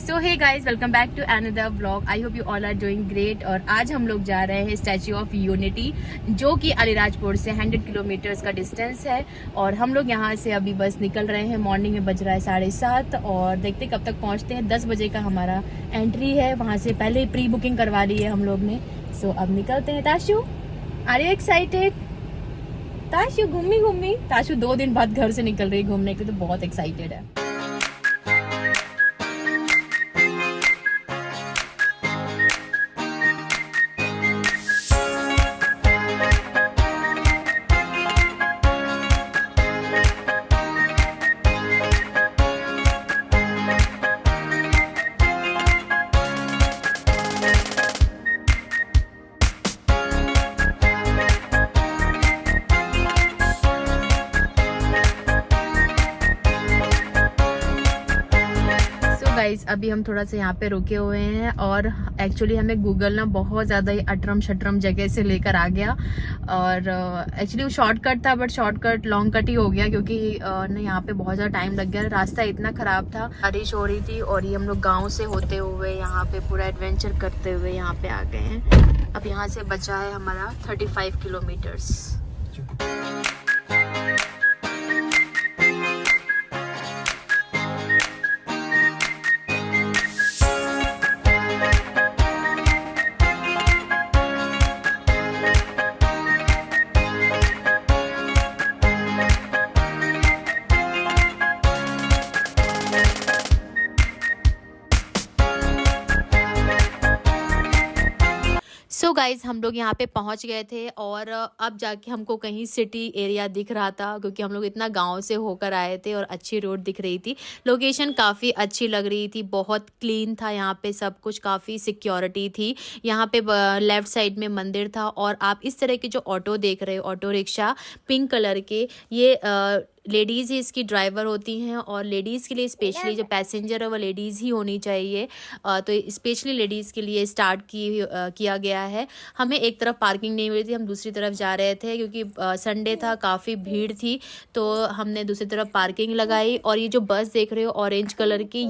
So hey guys, welcome back to another vlog. I hope you all are doing great. और आज हम लोग जा रहे हैं स्टैच्यू ऑफ यूनिटी, जो कि अलीराजपुर से 100 किलोमीटर्स का डिस्टेंस है। और हम लोग यहाँ से अभी बस निकल रहे हैं। मॉर्निंग में बज रहा है 7:30 और देखते कब तक पहुँचते हैं। 10 बजे का हमारा एंट्री है। वहाँ से पहले ही प्री बुकिंग करवा ली है हम लोग ने। सो अब निकलते हैं। Tashu, are you excited? Tashu घूमी ताशु 2 दिन बाद घर से निकल रही है घूमने के लिए, तो बहुत एक्साइटेड है। गाइस, अभी हम थोड़ा सा यहाँ पे रुके हुए हैं और एक्चुअली हमें गूगल ना बहुत ज़्यादा ही अटरम शटरम जगह से लेकर आ गया। और एक्चुअली वो शॉर्टकट था, बट शॉर्टकट लॉन्ग कट ही हो गया क्योंकि ना यहाँ पे बहुत ज़्यादा टाइम लग गया। रास्ता इतना ख़राब था, बारिश हो रही थी और ये हम लोग गाँव से होते हुए यहाँ पे पूरा एडवेंचर करते हुए यहाँ पे आ गए हैं। अब यहाँ से बचा है हमारा 35 किलोमीटर्स। सो गाइज, हम लोग यहाँ पे पहुँच गए थे और अब जाके हमको कहीं सिटी एरिया दिख रहा था क्योंकि हम लोग इतना गांव से होकर आए थे और अच्छी रोड दिख रही थी। लोकेशन काफ़ी अच्छी लग रही थी, बहुत क्लीन था यहाँ पे सब कुछ, काफ़ी सिक्योरिटी थी। यहाँ पे लेफ़्ट साइड में मंदिर था। और आप इस तरह के जो ऑटो देख रहे हो, ऑटो रिक्शा पिंक कलर के, ये लेडीज़ ही इसकी ड्राइवर होती हैं। और लेडीज़ के लिए स्पेशली जो पैसेंजर है वो लेडीज़ ही होनी चाहिए। तो स्पेशली लेडीज़ के लिए स्टार्ट किया गया है। हमें एक तरफ पार्किंग नहीं मिली थी, हम दूसरी तरफ जा रहे थे क्योंकि संडे था, काफ़ी भीड़ थी, तो हमने दूसरी तरफ पार्किंग लगाई। और ये जो बस देख रहे हो ऑरेंज कलर की,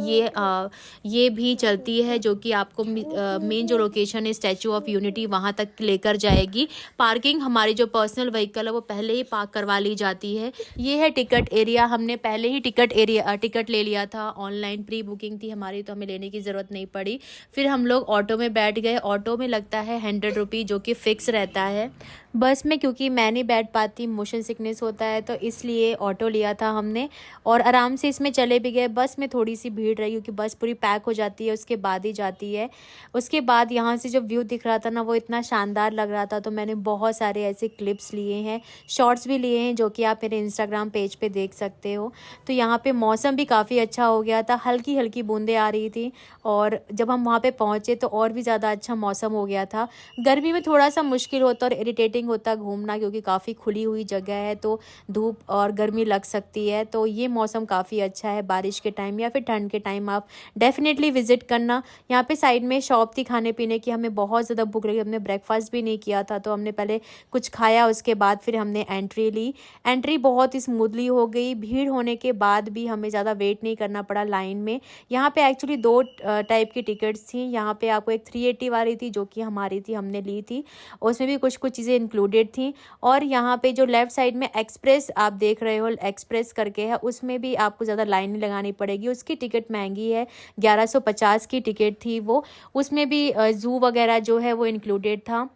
ये भी चलती है, जो कि आपको मेन जो लोकेशन है स्टैचू ऑफ यूनिटी वहाँ तक लेकर जाएगी। पार्किंग हमारी जो पर्सनल व्हीकल है वो पहले ही पार्क करवा ली जाती है। ये है टिकट एरिया। हमने पहले ही टिकट ले लिया था, ऑनलाइन प्री बुकिंग थी हमारी, तो हमें लेने की ज़रूरत नहीं पड़ी। फिर हम लोग ऑटो में बैठ गए। ऑटो में लगता है 100 रुपये, जो कि फ़िक्स रहता है। बस में क्योंकि मैं नहीं बैठ पाती, मोशन सिकनेस होता है, तो इसलिए ऑटो लिया था हमने और आराम से इसमें चले भी गए। बस में थोड़ी सी भीड़ रही क्योंकि बस पूरी पैक हो जाती है, उसके बाद ही जाती है। उसके बाद यहाँ से जो व्यू दिख रहा था ना, वो इतना शानदार लग रहा था, तो मैंने बहुत सारे ऐसे क्लिप्स लिए हैं, शॉर्ट्स भी लिए हैं, जो कि आप मेरे इंस्टाग्राम पेज पे देख सकते हो। तो यहाँ पे मौसम भी काफ़ी अच्छा हो गया था, हल्की हल्की बूंदें आ रही थी। और जब हम वहाँ पे पहुँचे तो और भी ज़्यादा अच्छा मौसम हो गया था। गर्मी में थोड़ा सा मुश्किल होता और इरिटेटिंग होता घूमना, क्योंकि काफ़ी खुली हुई जगह है, तो धूप और गर्मी लग सकती है। तो ये मौसम काफ़ी अच्छा है, बारिश के टाइम या फिर ठंड के टाइम आप डेफिनेटली विजिट करना। यहाँ पे साइड में शॉप थी खाने पीने की। हमें बहुत ज़्यादा भूख लगी, हमने ब्रेकफास्ट भी नहीं किया था, तो हमने पहले कुछ खाया, उसके बाद फिर हमने एंट्री ली। एंट्री बहुत ही स्मूथली हो गई। भीड़ होने के बाद भी हमें ज़्यादा वेट नहीं करना पड़ा लाइन में। यहाँ पे एक्चुअली 2 टाइप की टिकट्स थी। यहाँ पे आपको एक 380 वाली थी, जो कि हमारी थी, हमने ली थी। उसमें भी कुछ चीज़ें इंक्लूडेड थी। और यहाँ पे जो लेफ़्ट साइड में एक्सप्रेस आप देख रहे हो, एक्सप्रेस करके है, उसमें भी आपको ज़्यादा लाइन नहीं लगानी पड़ेगी। उसकी टिकट महंगी है, 1150 की टिकट थी वो। उसमें भी ज़ू वगैरह जो है वो इंक्लूडेड था।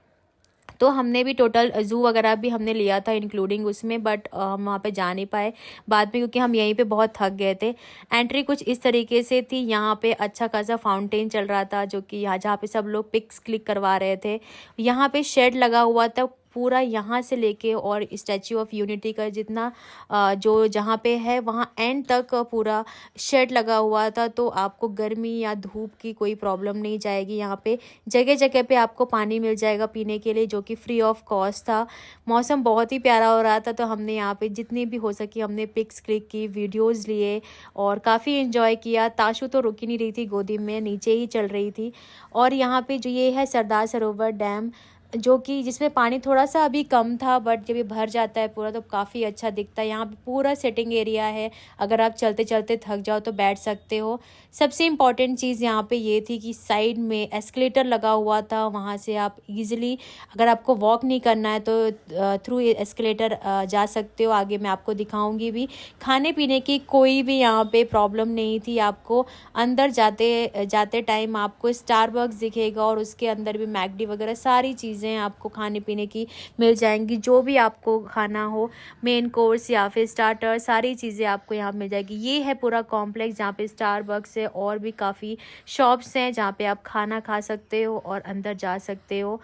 तो हमने भी टोटल ज़ू वगैरह भी हमने लिया था इंक्लूडिंग उसमें, बट हम वहाँ पे जा नहीं पाए बाद में क्योंकि हम यहीं पे बहुत थक गए थे। एंट्री कुछ इस तरीके से थी। यहाँ पे अच्छा खासा फाउंटेन चल रहा था, जो कि यहाँ जहाँ पे सब लोग पिक्स क्लिक करवा रहे थे। यहाँ पे शेड लगा हुआ था पूरा, यहाँ से लेके और स्टैच्यू ऑफ यूनिटी का जितना जो जहाँ पे है वहाँ एंड तक पूरा शेड लगा हुआ था। तो आपको गर्मी या धूप की कोई प्रॉब्लम नहीं जाएगी। यहाँ पे जगह जगह पे आपको पानी मिल जाएगा पीने के लिए, जो कि फ्री ऑफ कॉस्ट था। मौसम बहुत ही प्यारा हो रहा था, तो हमने यहाँ पे जितनी भी हो सकी हमने पिक्स क्लिक की, वीडियोज़ लिए और काफ़ी इन्जॉय किया। ताशु तो रुक ही नहीं रही थी गोदी में, नीचे ही चल रही थी। और यहाँ पे जो ये है सरदार सरोवर डैम, जो कि जिसमें पानी थोड़ा सा अभी कम था, बट जब ये भर जाता है पूरा तो काफ़ी अच्छा दिखता है। यहाँ पे पूरा सिटिंग एरिया है, अगर आप चलते चलते थक जाओ तो बैठ सकते हो। सबसे इम्पॉर्टेंट चीज़ यहाँ पे ये थी कि साइड में एस्केलेटर लगा हुआ था, वहाँ से आप इजीली, अगर आपको वॉक नहीं करना है तो थ्रू एस्केलेटर जा सकते हो। आगे मैं आपको दिखाऊंगी भी। खाने पीने की कोई भी यहाँ पे प्रॉब्लम नहीं थी। आपको अंदर जाते जाते टाइम आपको स्टारबक्स दिखेगा और उसके अंदर भी मैकडी वगैरह सारी चीज़ें आपको खाने पीने की मिल जाएंगी। जो भी आपको खाना हो, मेन कोर्स या फिर स्टार्टर, सारी चीज़ें आपको यहाँ मिल जाएगी। ये है पूरा कॉम्प्लेक्स जहाँ पे स्टारबक्स है और भी काफ़ी शॉप्स हैं जहाँ पे आप खाना खा सकते हो और अंदर जा सकते हो।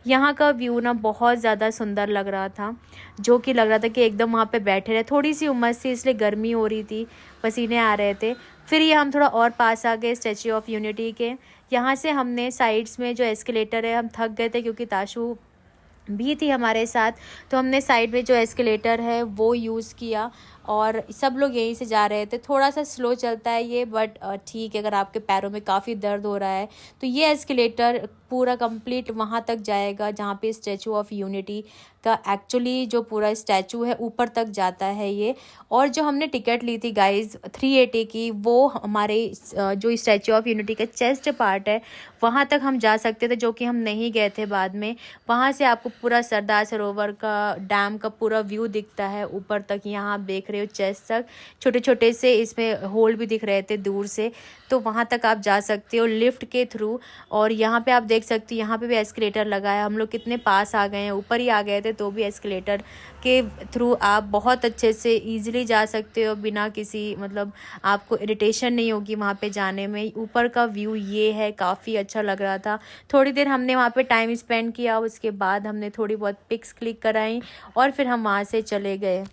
यहाँ का व्यू ना बहुत ज़्यादा सुंदर लग रहा था, जो कि लग रहा था कि एकदम वहाँ पे बैठे रहे। थोड़ी सी उमस थी इसलिए गर्मी हो रही थी, पसीने आ रहे थे। फिर ये हम थोड़ा और पास आ गए स्टैच्यू ऑफ यूनिटी के। यहाँ से हमने साइड्स में जो एस्केलेटर है, हम थक गए थे क्योंकि ताशु भी थी हमारे साथ, तो हमने साइड में जो एस्केलेटर है वो यूज़ किया और सब लोग यहीं से जा रहे थे। थोड़ा सा स्लो चलता है ये, बट ठीक है, अगर आपके पैरों में काफ़ी दर्द हो रहा है तो ये एस्केलेटर पूरा कंप्लीट वहाँ तक जाएगा जहाँ पे स्टैचू ऑफ यूनिटी का एक्चुअली जो पूरा स्टैचू है ऊपर तक जाता है ये। और जो हमने टिकट ली थी गाइस 380 की, वो हमारे जो स्टैचू ऑफ यूनिटी का चेस्ट पार्ट है वहाँ तक हम जा सकते थे, जो कि हम नहीं गए थे बाद में। वहाँ से आपको पूरा सरदार सरोवर का डैम का पूरा व्यू दिखता है ऊपर तक। यहाँ आप देख रहे हो चेस्ट तक छोटे छोटे से इसमें होल भी दिख रहे थे दूर से, तो वहाँ तक आप जा सकते हो लिफ्ट के थ्रू। और यहाँ पे आप देख सकते हो यहाँ पे भी एस्केलेटर लगा है। हम लोग कितने पास आ गए हैं, ऊपर ही आ गए थे, तो भी एस्केलेटर के थ्रू आप बहुत अच्छे से ईजिली जा सकते हो बिना किसी मतलब आपको इरिटेशन नहीं होगी वहाँ पे जाने में। ऊपर का व्यू ये है, काफ़ी अच्छा लग रहा था। थोड़ी देर हमने वहाँ पे टाइम स्पेंड किया, उसके बाद हमने थोड़ी बहुत पिक्स क्लिक कराई और फिर हम वहाँ से चले गए।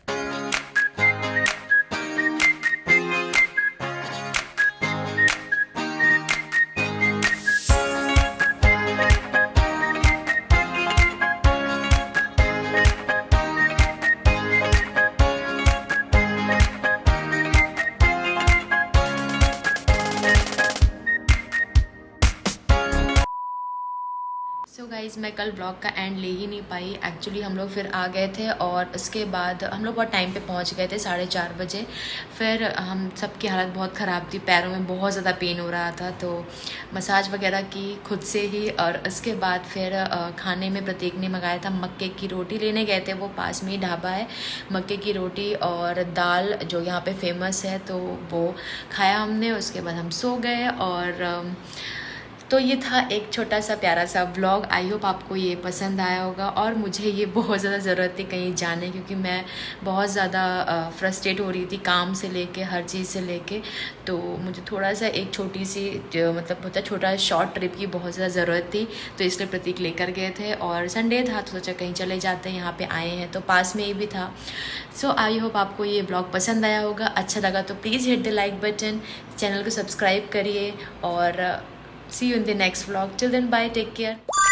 सो गाइज़, मैं कल ब्लॉग का एंड ले ही नहीं पाई। एक्चुअली हम लोग फिर आ गए थे और उसके बाद हम लोग बहुत टाइम पे पहुंच गए थे, 4:30 बजे। फिर हम सबकी हालत बहुत ख़राब थी, पैरों में बहुत ज़्यादा पेन हो रहा था, तो मसाज वगैरह की खुद से ही। और उसके बाद फिर खाने में प्रतीक ने मंगाया था मक्के की रोटी, लेने गए थे, वो पास में ही ढाबा है। मक्के की रोटी और दाल जो यहाँ पे फेमस है, तो वो खाया हमने। उसके बाद हम सो गए। और तो ये था एक छोटा सा प्यारा सा व्लॉग। आई होप आपको ये पसंद आया होगा। और मुझे ये बहुत ज़्यादा ज़रूरत थी कहीं जाने, क्योंकि मैं बहुत ज़्यादा फ्रस्ट्रेट हो रही थी काम से लेके, हर चीज़ से लेके। तो मुझे थोड़ा सा एक छोटी सी मतलब होता है छोटा शॉर्ट ट्रिप की बहुत ज़्यादा ज़रूरत थी, तो इसलिए प्रतीक लेकर गए थे। और संडे था तो सोचा कहीं चले जाते हैं, यहाँ पे आए हैं तो पास में ही भी था। सो आई होप आपको ये ब्लॉग पसंद आया होगा। अच्छा लगा तो please hit the like button, channel को सब्सक्राइब करिए और see you in the next vlog. Till then, bye, take care.